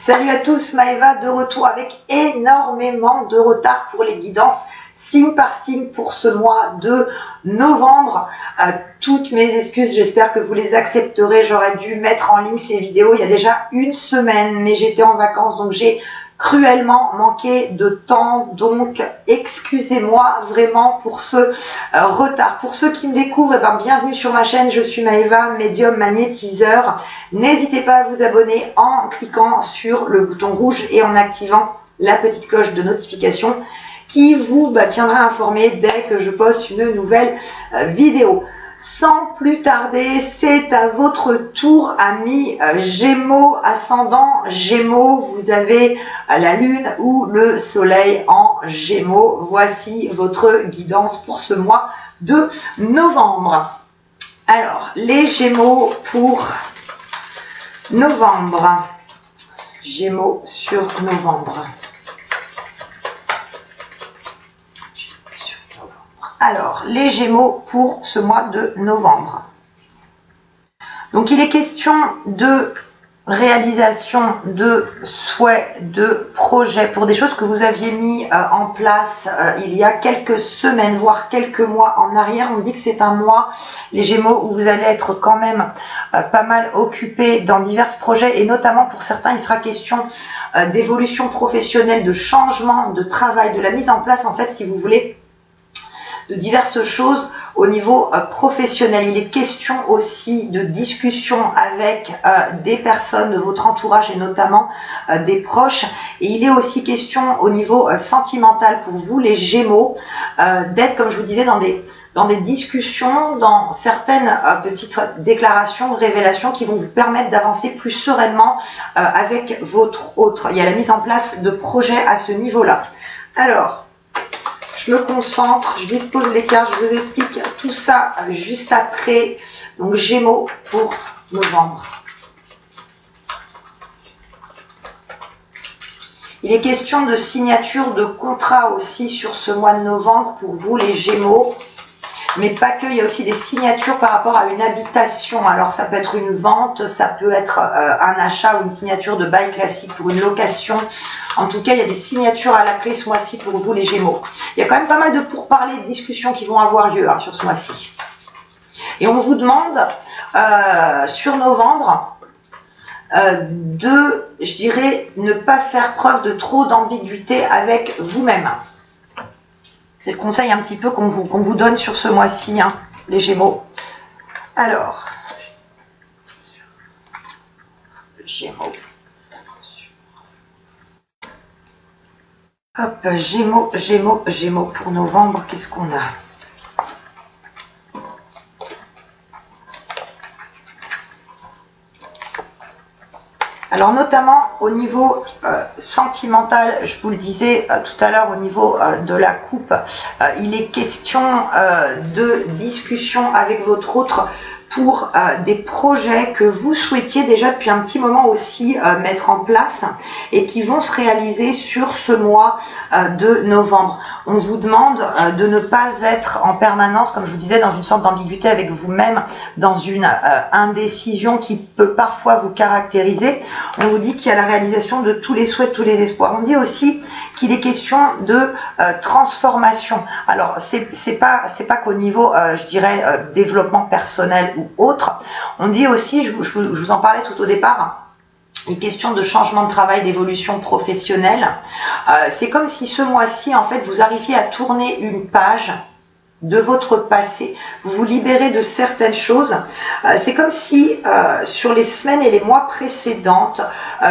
Salut à tous, Maëva de retour avec énormément de retard pour les guidances signe par signe pour ce mois de novembre. Toutes mes excuses, j'espère que vous les accepterez. J'aurais dû mettre en ligne ces vidéos il y a déjà une semaine, mais j'étais en vacances, donc j'ai cruellement manqué de temps, donc excusez-moi vraiment pour ce retard. Pour ceux qui me découvrent, bienvenue sur ma chaîne, je suis Maëva, médium magnétiseur. N'hésitez pas à vous abonner en cliquant sur le bouton rouge et en activant la petite cloche de notification qui vous tiendra informé dès que je poste une nouvelle vidéo. Sans plus tarder, c'est à votre tour, amis Gémeaux, ascendant Gémeaux. Vous avez la lune ou le soleil en Gémeaux. Voici votre guidance pour ce mois de novembre. Alors, les Gémeaux pour novembre. Gémeaux sur novembre. Alors, les Gémeaux pour ce mois de novembre. Donc, il est question de réalisation de souhaits, de projets pour des choses que vous aviez mis en place il y a quelques semaines, voire quelques mois en arrière. On dit que c'est un mois, les Gémeaux, où vous allez être quand même pas mal occupés dans divers projets, et notamment pour certains, il sera question d'évolution professionnelle, de changement de travail, de la mise en place, en fait, si vous voulez, de diverses choses au niveau professionnel. Il est question aussi de discussion avec des personnes de votre entourage et notamment des proches. Et il est aussi question au niveau sentimental pour vous, les Gémeaux, d'être, comme je vous disais, dans des discussions, dans certaines petites déclarations, révélations qui vont vous permettre d'avancer plus sereinement avec votre autre. Il y a la mise en place de projets à ce niveau-là. Alors, je me concentre, je dispose les cartes, je vous explique tout ça juste après. Donc, Gémeaux pour novembre. Il est question de signature de contrat aussi sur ce mois de novembre pour vous, les Gémeaux. Mais pas que, il y a aussi des signatures par rapport à une habitation. Alors, ça peut être une vente, ça peut être un achat ou une signature de bail classique pour une location. En tout cas, il y a des signatures à la clé ce mois-ci pour vous, les Gémeaux. Il y a quand même pas mal de pourparlers, de discussions qui vont avoir lieu sur ce mois-ci. Et on vous demande, sur novembre, de, je dirais, ne pas faire preuve de trop d'ambiguïté avec vous-même. C'est le conseil un petit peu qu'on vous donne sur ce mois-ci, les Gémeaux. Alors, Gémeaux. Hop, Gémeaux, Gémeaux, Gémeaux pour novembre, qu'est-ce qu'on a ? Alors, notamment au niveau sentimental, je vous le disais tout à l'heure, au niveau de la coupe, il est question de discussion avec votre autre pour des projets que vous souhaitiez déjà depuis un petit moment aussi mettre en place et qui vont se réaliser sur ce mois de novembre. On vous demande de ne pas être en permanence, comme je vous disais, dans une sorte d'ambiguïté avec vous-même, dans une indécision qui peut parfois vous caractériser. On vous dit qu'il y a la réalisation de tous les souhaits, de tous les espoirs. On dit aussi qu'il est question de transformation. Alors, c'est pas qu'au niveau, je dirais, développement personnel ou autre. On dit aussi, je vous en parlais tout au départ, il est question de changement de travail, d'évolution professionnelle. C'est comme si ce mois-ci, en fait, vous arriviez à tourner une page de votre passé, vous vous libérez de certaines choses. C'est comme si sur les semaines et les mois précédentes,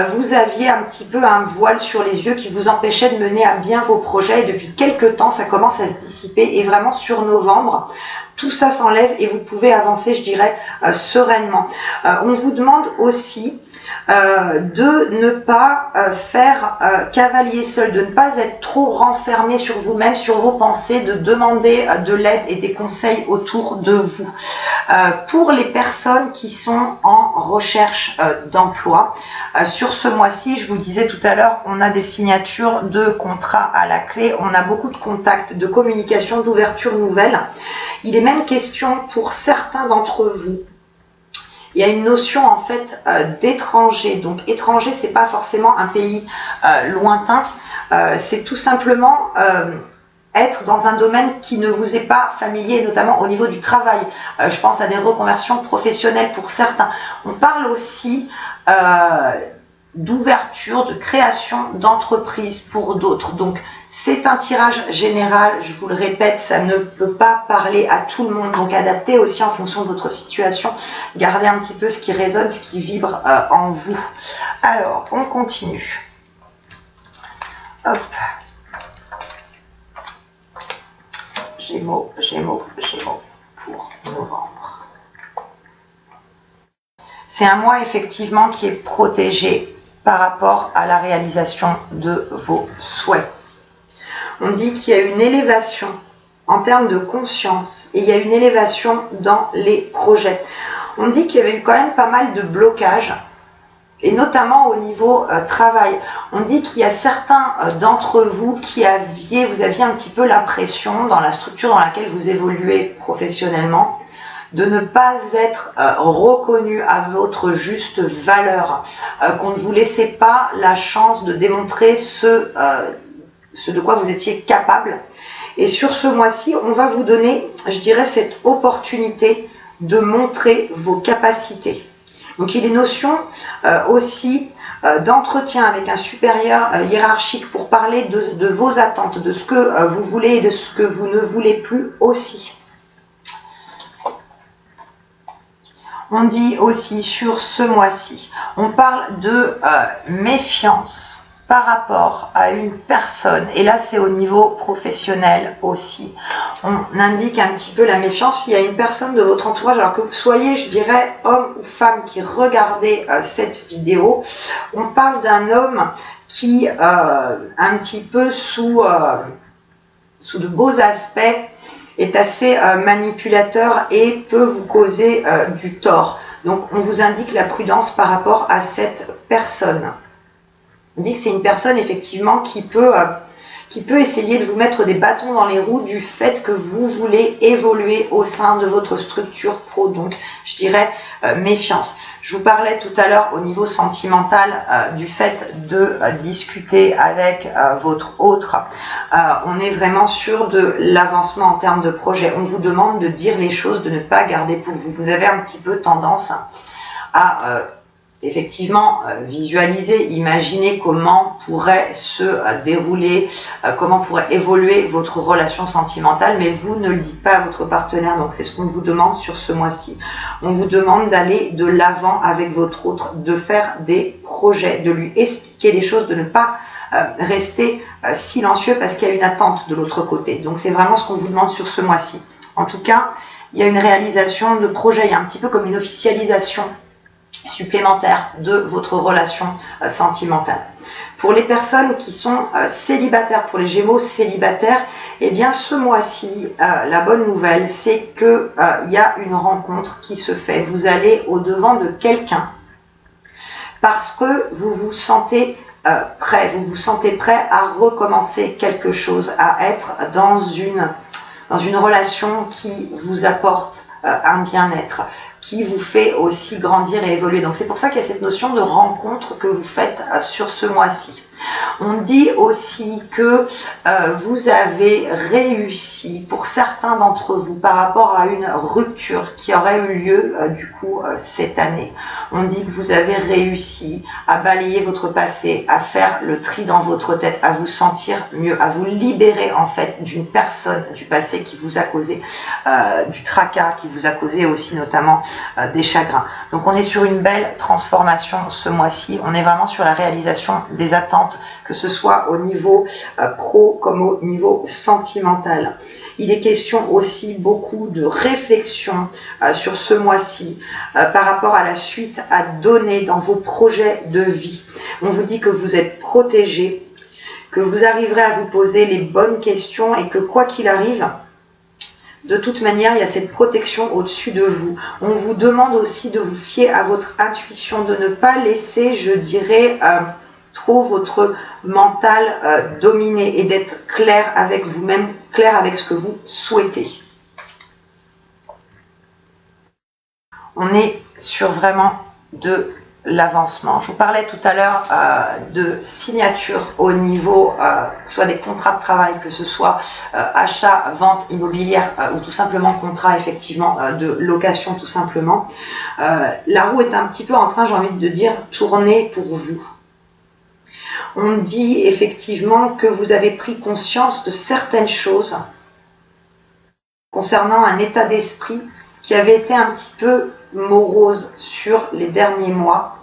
vous aviez un petit peu un voile sur les yeux qui vous empêchait de mener à bien vos projets, et depuis quelques temps, ça commence à se dissiper, et vraiment sur novembre, tout ça s'enlève et vous pouvez avancer, je dirais, sereinement. On vous demande aussi de ne pas faire cavalier seul, de ne pas être trop renfermé sur vous-même, sur vos pensées, de demander de l'aide et des conseils autour de vous. Pour les personnes qui sont en recherche d'emploi, sur ce mois-ci, je vous disais tout à l'heure, on a des signatures de contrats à la clé, on a beaucoup de contacts, de communication, d'ouverture nouvelle. Il est même question pour certains d'entre vous il y a une notion en fait d'étranger. Donc étranger, c'est pas forcément un pays lointain, c'est tout simplement être dans un domaine qui ne vous est pas familier, notamment au niveau du travail. Je pense à des reconversions professionnelles pour certains. On parle aussi d'ouverture, de création d'entreprises pour d'autres. Donc c'est un tirage général, je vous le répète, ça ne peut pas parler à tout le monde, donc adaptez aussi en fonction de votre situation, gardez un petit peu ce qui résonne, ce qui vibre en vous. Alors, on continue. Hop. Gémeaux, Gémeaux, Gémeaux pour novembre. C'est un mois effectivement qui est protégé par rapport à la réalisation de vos souhaits. On dit qu'il y a une élévation en termes de conscience et il y a une élévation dans les projets. On dit qu'il y avait eu quand même pas mal de blocages et notamment au niveau travail. On dit qu'il y a certains d'entre vous qui vous aviez un petit peu la pression dans la structure dans laquelle vous évoluez professionnellement de ne pas être reconnu à votre juste valeur, qu'on ne vous laissait pas la chance de démontrer ce de quoi vous étiez capable. Et sur ce mois-ci, on va vous donner, je dirais, cette opportunité de montrer vos capacités. Donc il est notion aussi d'entretien avec un supérieur hiérarchique pour parler de vos attentes, de ce que vous voulez et de ce que vous ne voulez plus aussi. On dit aussi sur ce mois-ci, on parle de méfiance par rapport à une personne, et là c'est au niveau professionnel aussi. On indique un petit peu la méfiance, il y a une personne de votre entourage, alors que vous soyez, je dirais, homme ou femme qui regardez cette vidéo, on parle d'un homme qui, un petit peu sous de beaux aspects, est assez manipulateur et peut vous causer du tort. Donc on vous indique la prudence par rapport à cette personne. On dit que c'est une personne effectivement qui peut essayer de vous mettre des bâtons dans les roues du fait que vous voulez évoluer au sein de votre structure pro. Donc je dirais méfiance. Je vous parlais tout à l'heure au niveau sentimental du fait de discuter avec votre autre. On est vraiment sur de l'avancement en termes de projet. On vous demande de dire les choses, de ne pas garder pour vous. Vous avez un petit peu tendance à effectivement visualiser, imaginer comment pourrait se dérouler, comment pourrait évoluer votre relation sentimentale, mais vous ne le dites pas à votre partenaire. Donc c'est ce qu'on vous demande sur ce mois-ci. On vous demande d'aller de l'avant avec votre autre, de faire des projets, de lui expliquer les choses, de ne pas rester silencieux parce qu'il y a une attente de l'autre côté. Donc c'est vraiment ce qu'on vous demande sur ce mois-ci. En tout cas, il y a une réalisation de projet, il y a un petit peu comme une officialisation supplémentaire de votre relation sentimentale. Pour les personnes qui sont célibataires, pour les Gémeaux célibataires, eh bien ce mois-ci, la bonne nouvelle, c'est que il y a une rencontre qui se fait. Vous allez au-devant de quelqu'un parce que vous vous sentez vous sentez prêt à recommencer quelque chose, à être dans une relation qui vous apporte un bien-être, qui vous fait aussi grandir et évoluer. Donc c'est pour ça qu'il y a cette notion de rencontre que vous faites sur ce mois-ci. On dit aussi que vous avez réussi, pour certains d'entre vous, par rapport à une rupture qui aurait eu lieu du coup cette année. On dit que vous avez réussi à balayer votre passé, à faire le tri dans votre tête, à vous sentir mieux, à vous libérer en fait d'une personne du passé qui vous a causé du tracas, qui vous a causé aussi notamment des chagrins. Donc on est sur une belle transformation ce mois-ci. On est vraiment sur la réalisation des attentes, que ce soit au niveau pro comme au niveau sentimental. Il est question aussi beaucoup de réflexion sur ce mois-ci par rapport à la suite à donner dans vos projets de vie. On vous dit que vous êtes protégé, que vous arriverez à vous poser les bonnes questions et que quoi qu'il arrive, de toute manière, il y a cette protection au-dessus de vous. On vous demande aussi de vous fier à votre intuition, de ne pas laisser, je dirais, trop votre mental dominer et d'être clair avec vous-même, clair avec ce que vous souhaitez. On est sur vraiment de l'avancement. Je vous parlais tout à l'heure de signature au niveau soit des contrats de travail, que ce soit achat, vente immobilière ou tout simplement contrat effectivement de location tout simplement. La roue est un petit peu en train, j'ai envie de dire, tourner pour vous. On dit effectivement que vous avez pris conscience de certaines choses concernant un état d'esprit qui avait été un petit peu morose sur les derniers mois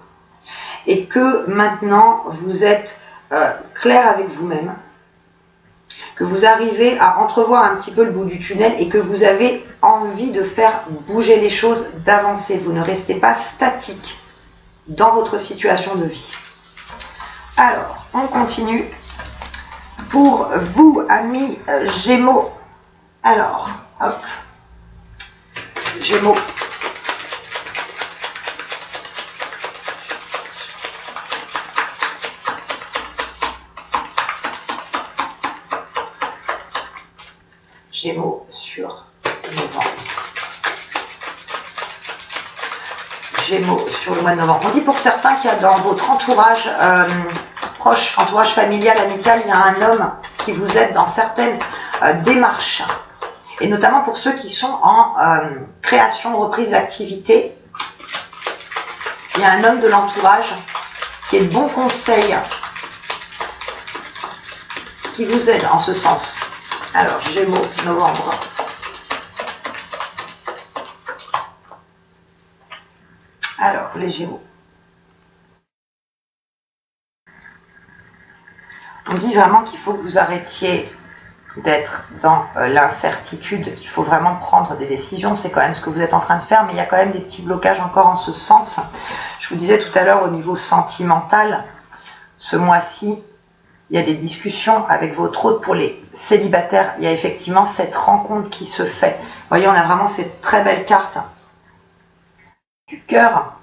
et que maintenant vous êtes clair avec vous-même, que vous arrivez à entrevoir un petit peu le bout du tunnel et que vous avez envie de faire bouger les choses, d'avancer. Vous ne restez pas statique dans votre situation de vie. Alors, on continue. Pour vous, amis Gémeaux, alors, hop, Gémeaux. Gémeaux sur novembre. Gémeaux sur le mois de novembre. On dit pour certains qu'il y a dans votre entourage proche, entourage familial, amical, il y a un homme qui vous aide dans certaines démarches. Et notamment pour ceux qui sont en création, reprise d'activité. Il y a un homme de l'entourage qui est de bons conseils, qui vous aide en ce sens. Alors, Gémeaux, novembre. Alors, les Gémeaux. On dit vraiment qu'il faut que vous arrêtiez d'être dans l'incertitude, qu'il faut vraiment prendre des décisions. C'est quand même ce que vous êtes en train de faire, mais il y a quand même des petits blocages encore en ce sens. Je vous disais tout à l'heure au niveau sentimental, ce mois-ci, il y a des discussions avec votre hôte pour les célibataires. Il y a effectivement cette rencontre qui se fait. Vous voyez, on a vraiment cette très belle carte du cœur.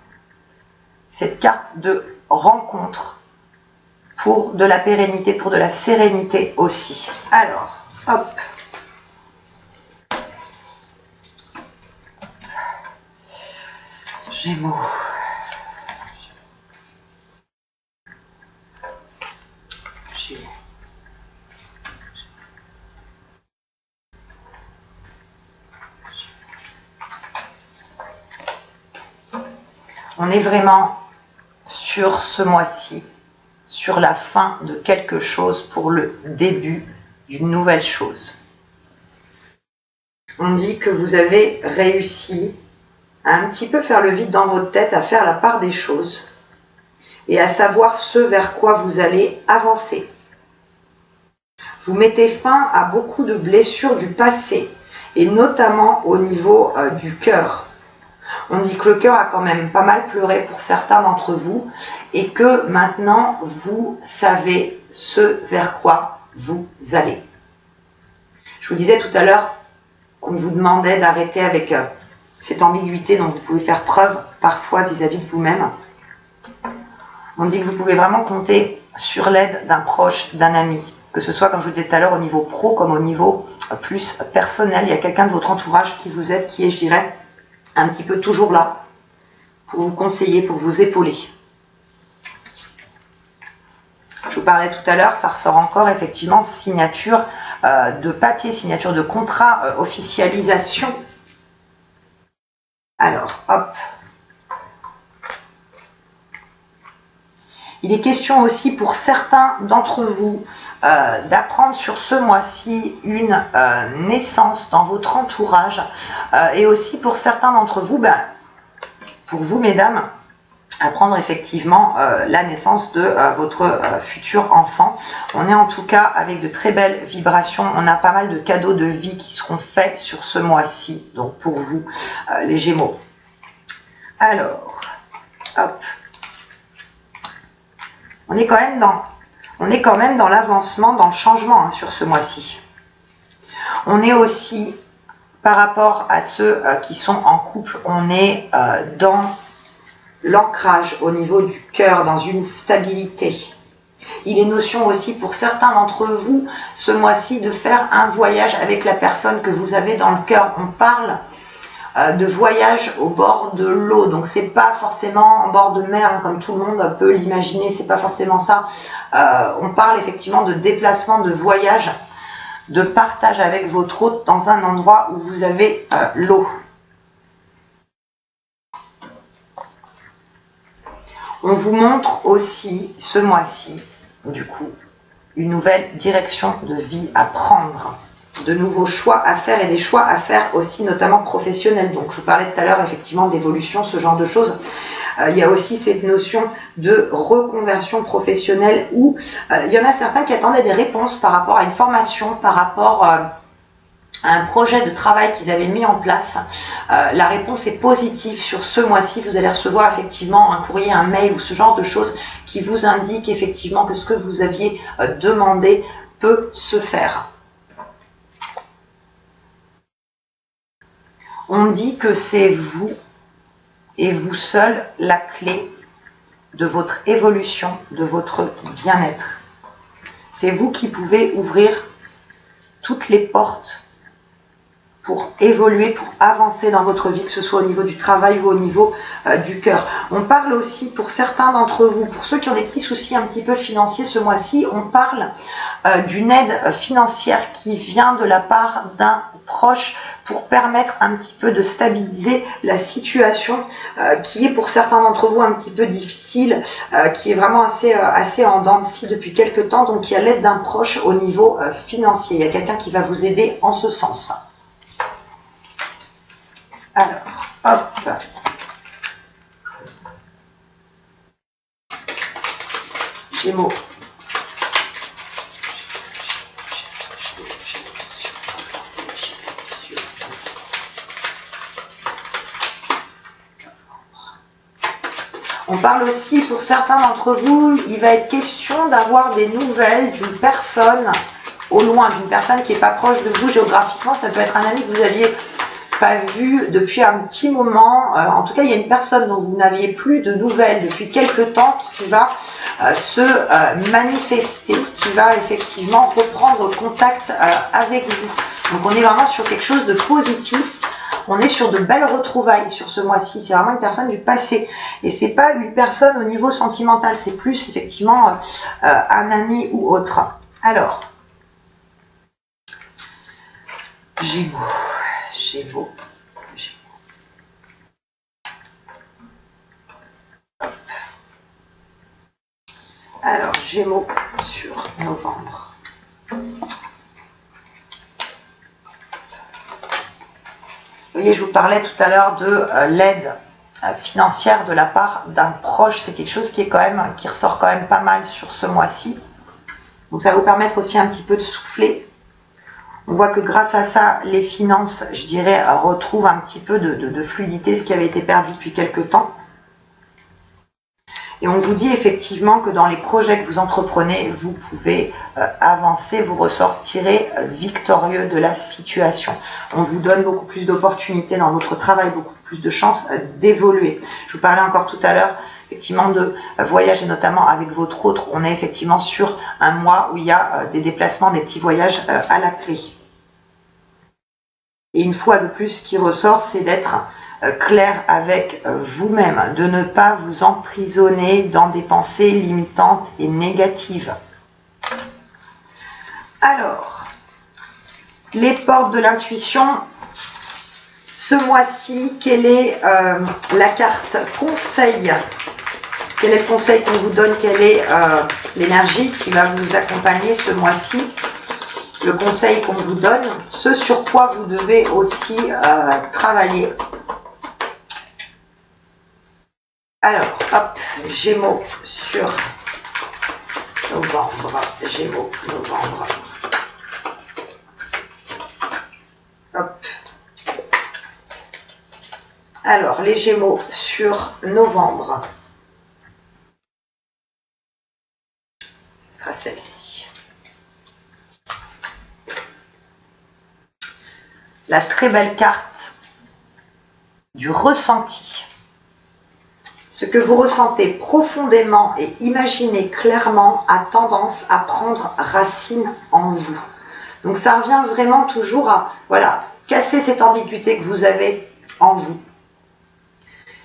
Cette carte de rencontre pour de la pérennité, pour de la sérénité aussi. Alors, hop. Gémeaux. On est vraiment sur ce mois-ci, sur la fin de quelque chose pour le début d'une nouvelle chose. On dit que vous avez réussi à un petit peu faire le vide dans votre tête, à faire la part des choses et à savoir ce vers quoi vous allez avancer. Vous mettez fin à beaucoup de blessures du passé et notamment au niveau du cœur. On dit que le cœur a quand même pas mal pleuré pour certains d'entre vous et que maintenant vous savez ce vers quoi vous allez. Je vous disais tout à l'heure qu'on vous demandait d'arrêter avec cette ambiguïté dont vous pouvez faire preuve parfois vis-à-vis de vous-même. On dit que vous pouvez vraiment compter sur l'aide d'un proche, d'un ami, que ce soit, comme je vous disais tout à l'heure, au niveau pro comme au niveau plus personnel. Il y a quelqu'un de votre entourage qui vous aide, qui est, je dirais, un petit peu toujours là pour vous conseiller, pour vous épauler. Je vous parlais tout à l'heure, ça ressort encore effectivement signature de papier, signature de contrat, officialisation. Alors, hop. Il est question aussi pour certains d'entre vous d'apprendre sur ce mois-ci une naissance dans votre entourage et aussi pour certains d'entre vous, pour vous mesdames, apprendre effectivement la naissance de votre futur enfant. On est en tout cas avec de très belles vibrations, on a pas mal de cadeaux de vie qui seront faits sur ce mois-ci, donc pour vous les Gémeaux. Alors, hop. On est quand même dans l'avancement, dans le changement sur ce mois-ci. On est aussi, par rapport à ceux qui sont en couple, on est dans l'ancrage au niveau du cœur, dans une stabilité. Il est notion aussi pour certains d'entre vous, ce mois-ci, de faire un voyage avec la personne que vous avez dans le cœur. On parle de voyage au bord de l'eau. Donc c'est pas forcément en bord de mer, hein, comme tout le monde peut l'imaginer, c'est pas forcément ça. On parle effectivement de déplacement, de voyage, de partage avec votre hôte dans un endroit où vous avez l'eau. On vous montre aussi ce mois-ci, du coup, une nouvelle direction de vie à prendre, de nouveaux choix à faire et des choix à faire aussi notamment professionnels. Donc je vous parlais tout à l'heure effectivement d'évolution, ce genre de choses. Il y a aussi cette notion de reconversion professionnelle où il y en a certains qui attendaient des réponses par rapport à une formation, par rapport à un projet de travail qu'ils avaient mis en place. La réponse est positive sur ce mois-ci. Vous allez recevoir effectivement un courrier, un mail ou ce genre de choses qui vous indique effectivement que ce que vous aviez demandé peut se faire. On dit que c'est vous et vous seul la clé de votre évolution, de votre bien-être. C'est vous qui pouvez ouvrir toutes les portes pour évoluer, pour avancer dans votre vie, que ce soit au niveau du travail ou au niveau du cœur. On parle aussi pour certains d'entre vous, pour ceux qui ont des petits soucis un petit peu financiers ce mois-ci, on parle d'une aide financière qui vient de la part d'un proche pour permettre un petit peu de stabiliser la situation qui est pour certains d'entre vous un petit peu difficile, qui est vraiment assez en dents de scie depuis quelques temps. Donc il y a l'aide d'un proche au niveau financier. Il y a quelqu'un qui va vous aider en ce sens. Alors, hop. Gémeaux. On parle aussi, pour certains d'entre vous, il va être question d'avoir des nouvelles d'une personne au loin, d'une personne qui n'est pas proche de vous géographiquement. Ça peut être un ami que vous aviez pas vu depuis un petit moment. En tout cas, il y a une personne dont vous n'aviez plus de nouvelles depuis quelques temps qui va se manifester, qui va effectivement reprendre contact avec vous. Donc on est vraiment sur quelque chose de positif. On est sur de belles retrouvailles sur ce mois-ci. C'est vraiment une personne du passé. Et c'est pas une personne au niveau sentimental. C'est plus effectivement un ami ou autre. Alors, Gémeaux. Gémeaux. Alors, Gémeaux sur novembre. Vous voyez, je vous parlais tout à l'heure de l'aide financière de la part d'un proche. C'est quelque chose qui ressort quand même pas mal sur ce mois-ci. Donc ça va vous permettre aussi un petit peu de souffler. On voit que grâce à ça, les finances, je dirais, retrouvent un petit peu de fluidité, ce qui avait été perdu depuis quelques temps. Et on vous dit effectivement que dans les projets que vous entreprenez, vous pouvez avancer, vous ressortirez victorieux de la situation. On vous donne beaucoup plus d'opportunités dans votre travail, beaucoup plus de chances d'évoluer. Je vous parlais encore tout à l'heure effectivement de voyage et notamment avec votre autre. On est effectivement sur un mois où il y a des déplacements, des petits voyages à la clé. Et une fois de plus, ce qui ressort, c'est d'être clair avec vous-même, de ne pas vous emprisonner dans des pensées limitantes et négatives. Alors, les portes de l'intuition, ce mois-ci, quelle est la carte conseil? Quel est le conseil qu'on vous donne? Quelle est l'énergie qui va vous accompagner ce mois-ci? Le conseil qu'on vous donne, ce sur quoi vous devez aussi travailler. Alors, hop, Gémeaux sur novembre. Gémeaux, novembre. Hop. Alors, les Gémeaux sur novembre. Ce sera celle-ci. La très belle carte du ressenti. Ce que vous ressentez profondément et imaginez clairement a tendance à prendre racine en vous. Donc ça revient vraiment toujours à casser cette ambiguïté que vous avez en vous.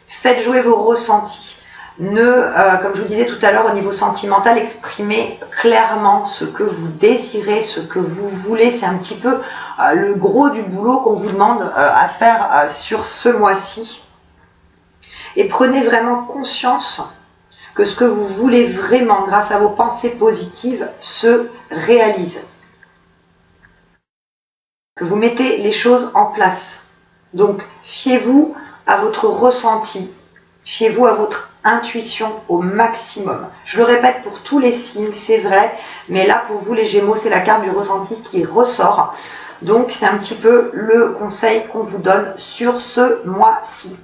Faites jouer vos ressentis. Comme je vous disais tout à l'heure, au niveau sentimental, exprimez clairement ce que vous désirez, ce que vous voulez. C'est un petit peu le gros du boulot qu'on vous demande à faire sur ce mois-ci. Et prenez vraiment conscience que ce que vous voulez vraiment, grâce à vos pensées positives, se réalise. Que vous mettez les choses en place. Donc, fiez-vous à votre ressenti, fiez-vous à votre intuition au maximum. Je le répète pour tous les signes, c'est vrai, mais là pour vous les Gémeaux, c'est la carte du ressenti qui ressort. Donc c'est un petit peu le conseil qu'on vous donne sur ce mois-ci.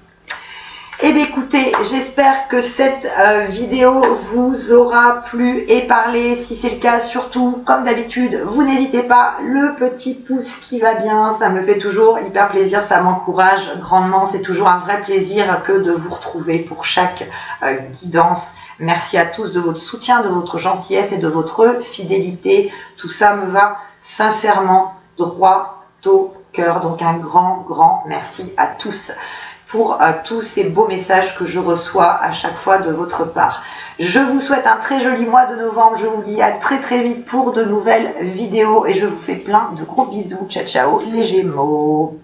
Eh bien écoutez, j'espère que cette vidéo vous aura plu et parlé. Si c'est le cas, surtout, comme d'habitude, vous n'hésitez pas, le petit pouce qui va bien, ça me fait toujours hyper plaisir, ça m'encourage grandement. C'est toujours un vrai plaisir que de vous retrouver pour chaque guidance. Merci à tous de votre soutien, de votre gentillesse et de votre fidélité. Tout ça me va sincèrement droit au cœur. Donc un grand merci à tous pour tous ces beaux messages que je reçois à chaque fois de votre part. Je vous souhaite un très joli mois de novembre. Je vous dis à très vite pour de nouvelles vidéos et je vous fais plein de gros bisous. Ciao les Gémeaux.